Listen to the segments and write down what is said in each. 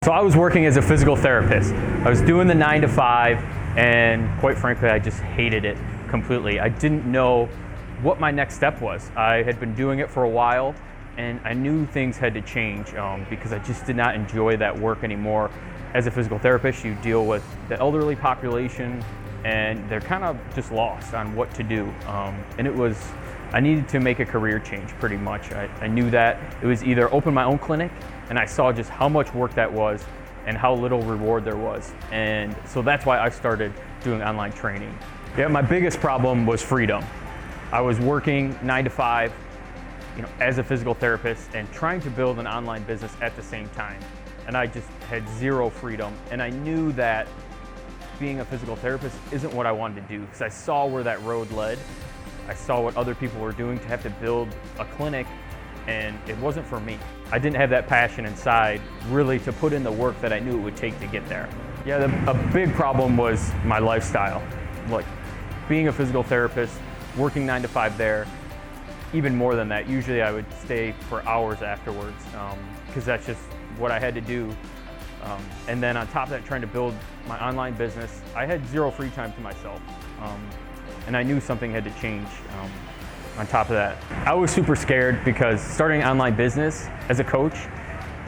So I was working as a physical therapist. I was doing the 9 to 5, and quite frankly, I just hated it completely. I didn't know what my next step was. I had been doing it for a while, and I knew things had to change because I just did not enjoy that work anymore. As a physical therapist, you deal with the elderly population, and they're kind of just lost on what to do. I needed to make a career change pretty much. I knew that it was either open my own clinic, and I saw just how much work that was and how little reward there was. And so that's why I started doing online training. Yeah, my biggest problem was freedom. I was working 9 to 5, as a physical therapist and trying to build an online business at the same time. And I just had zero freedom. And I knew that being a physical therapist isn't what I wanted to do because I saw where that road led. I saw what other people were doing to have to build a clinic, and it wasn't for me. I didn't have that passion inside really to put in the work that I knew it would take to get there. Yeah, a big problem was my lifestyle. Like being a physical therapist, working 9 to 5 there, even more than that. Usually I would stay for hours afterwards because that's just what I had to do. And then on top of that, trying to build my online business, I had zero free time to myself. And I knew something had to change on top of that. I was super scared because starting an online business as a coach,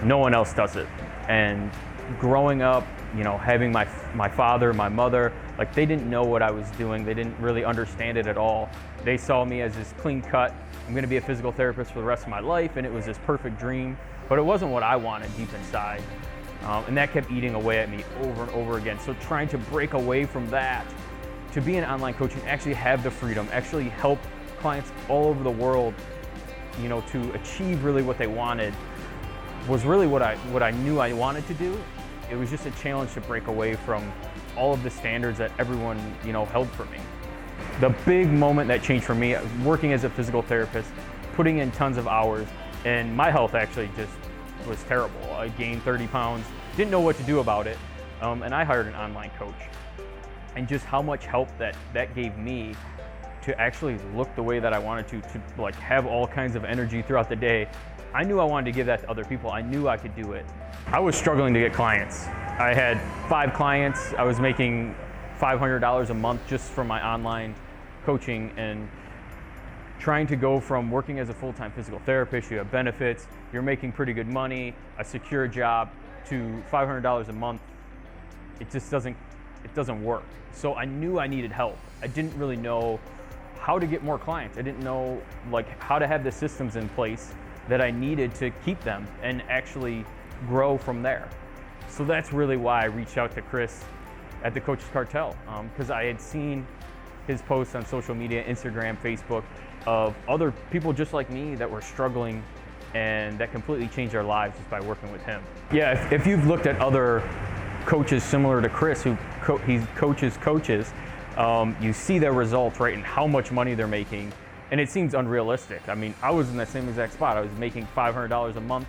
no one else does it. And growing up, having my father, my mother, like they didn't know what I was doing. They didn't really understand it at all. They saw me as this clean cut, I'm gonna be a physical therapist for the rest of my life, and it was this perfect dream, but it wasn't what I wanted deep inside. And that kept eating away at me over and over again. So trying to break away from that, to be an online coach and actually have the freedom, actually help clients all over the world, to achieve really what they wanted, was really what I knew I wanted to do. It was just a challenge to break away from all of the standards that everyone, held for me. The big moment that changed for me, working as a physical therapist, putting in tons of hours, and my health actually just was terrible. I gained 30 pounds, didn't know what to do about it, and I hired an online coach. And just how much help that gave me to actually look the way that I wanted to like have all kinds of energy throughout the day. I knew I wanted to give that to other people. I knew I could do it. I was struggling to get clients. I had 5 clients. I was making $500 a month just from my online coaching, and trying to go from working as a full-time physical therapist, you have benefits, you're making pretty good money, a secure job, to $500 a month. It doesn't work. So I knew I needed help. I didn't really know how to get more clients. I didn't know how to have the systems in place that I needed to keep them and actually grow from there. So that's really why I reached out to Chris at the Coaches Cartel, because I had seen his posts on social media, Instagram, Facebook, of other people just like me that were struggling, and that completely changed their lives just by working with him. Yeah, if you've looked at other coaches similar to Chris, who he coaches coaches, you see their results, right, and how much money they're making, and it seems unrealistic. I mean, I was in that same exact spot. I was making $500 a month.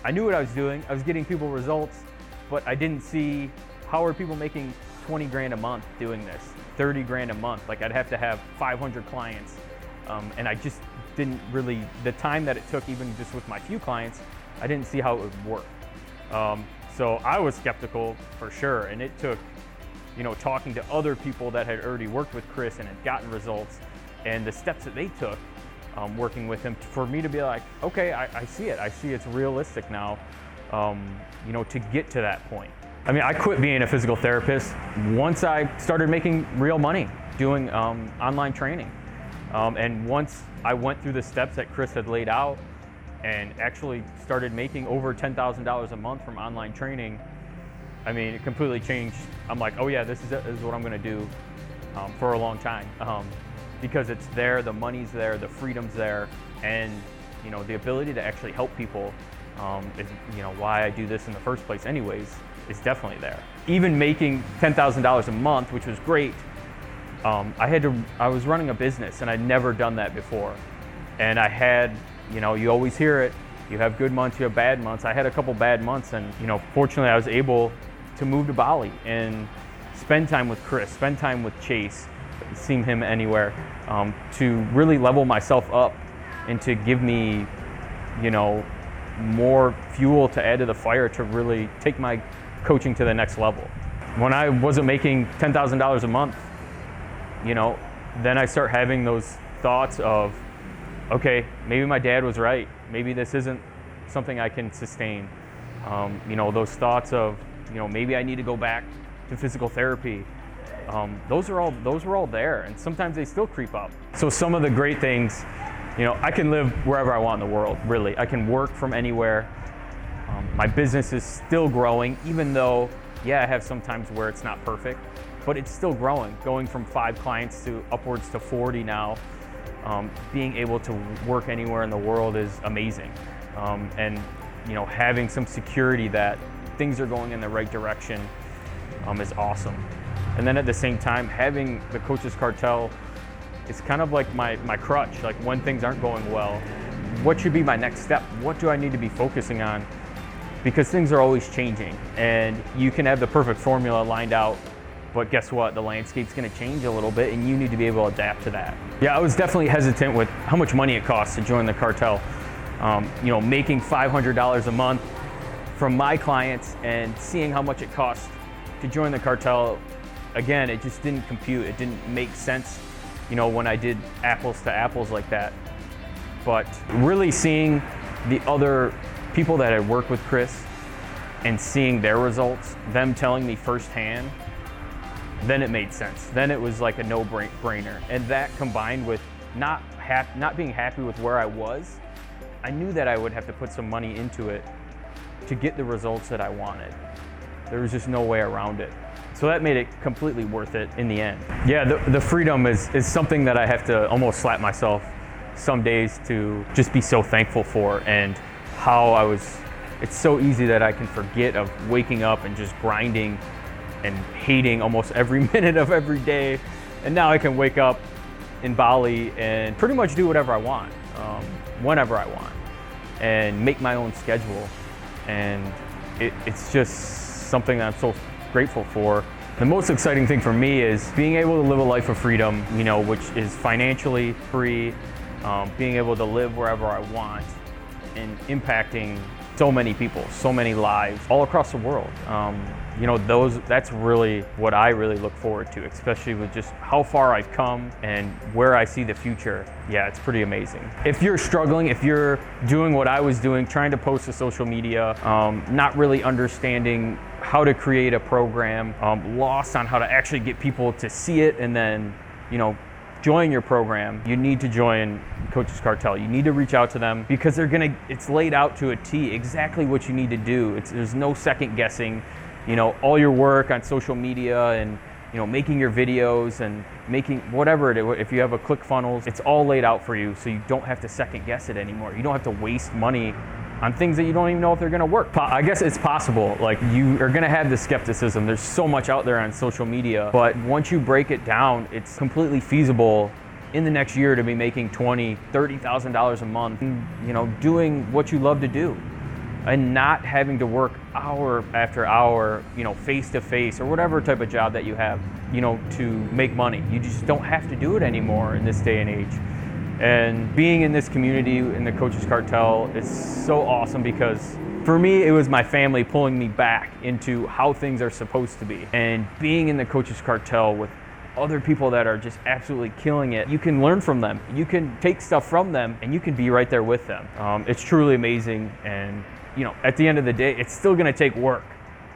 I knew what I was doing. I was getting people results, but I didn't see how are people making 20 grand a month doing this, 30 grand a month. Like I'd have to have 500 clients, and I just didn't really, the time that it took, even just with my few clients, I didn't see how it would work. So I was skeptical for sure, and it took, talking to other people that had already worked with Chris and had gotten results, and the steps that they took working with him, for me to be like, okay, I see it. I see it's realistic now, to get to that point. I mean, I quit being a physical therapist once I started making real money doing online training. And once I went through the steps that Chris had laid out and actually started making over $10,000 a month from online training, I mean, it completely changed. I'm like, oh yeah, this is what I'm gonna do for a long time. Because it's there, the money's there, the freedom's there, and the ability to actually help people is why I do this in the first place anyways, is definitely there. Even making $10,000 a month, which was great, I was running a business and I'd never done that before. And I had, you always hear it, you have good months, you have bad months. I had a couple bad months, and fortunately I was able to move to Bali and spend time with Chris, spend time with Chase, seen him anywhere, to really level myself up and to give me, more fuel to add to the fire to really take my coaching to the next level. When I wasn't making $10,000 a month, then I start having those thoughts of, okay, maybe my dad was right. Maybe this isn't something I can sustain. Those thoughts of, maybe I need to go back to physical therapy. Those were all there, and sometimes they still creep up. So some of the great things, I can live wherever I want in the world, really. I can work from anywhere. My business is still growing, even though, I have some times where it's not perfect, but it's still growing, going from 5 clients to upwards to 40 now. Being able to work anywhere in the world is amazing. And having some security that things are going in the right direction is awesome. And then at the same time, having the Coaches Cartel is kind of like my crutch. Like when things aren't going well, what should be my next step? What do I need to be focusing on? Because things are always changing, and you can have the perfect formula lined out, but guess what? The landscape's gonna change a little bit, and you need to be able to adapt to that. Yeah, I was definitely hesitant with how much money it costs to join the cartel. Making $500 a month from my clients and seeing how much it costs to join the cartel, again, it just didn't compute. It didn't make sense, when I did apples to apples like that. But really seeing the other people that had worked with Chris and seeing their results, them telling me firsthand, then it made sense. Then it was like a no-brainer. And that combined with not being happy with where I was, I knew that I would have to put some money into it to get the results that I wanted. There was just no way around it. So that made it completely worth it in the end. Yeah, the freedom is something that I have to almost slap myself some days to just be so thankful for, and how it's so easy that I can forget of waking up and just grinding and hating almost every minute of every day. And now I can wake up in Bali and pretty much do whatever I want, whenever I want, and make my own schedule. And it's just something that I'm so grateful for. The most exciting thing for me is being able to live a life of freedom, which is financially free, being able to live wherever I want, and impacting so many people, so many lives all across the world. That's really what I really look forward to, especially with just how far I've come and where I see the future. Yeah, it's pretty amazing. If you're struggling, if you're doing what I was doing, trying to post to social media, not really understanding how to create a program, lost on how to actually get people to see it and then, join your program, you need to join Coaches Cartel. You need to reach out to them because it's laid out to a T exactly what you need to do. There's no second guessing. All your work on social media and making your videos and making whatever if you have a ClickFunnels, it's all laid out for you, so you don't have to second guess it anymore. You don't have to waste money on things that you don't even know if they're gonna work. I guess it's possible. Like, you are gonna have the skepticism. There's so much out there on social media, but once you break it down, it's completely feasible in the next year to be making $20,000, $30,000 a month, doing what you love to do and not having to work hour after hour, face to face or whatever type of job that you have, to make money. You just don't have to do it anymore in this day and age. And being in this community, in the Coaches Cartel, is so awesome because for me, it was my family pulling me back into how things are supposed to be. And being in the Coaches Cartel with other people that are just absolutely killing it, you can learn from them. You can take stuff from them and you can be right there with them. It's truly amazing. And at the end of the day, it's still gonna take work.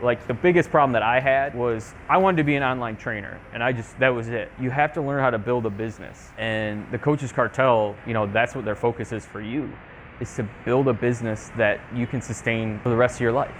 Like, the biggest problem that I had was I wanted to be an online trainer, and that was it. You have to learn how to build a business. And the Coaches Cartel, that's what their focus is for you, is to build a business that you can sustain for the rest of your life.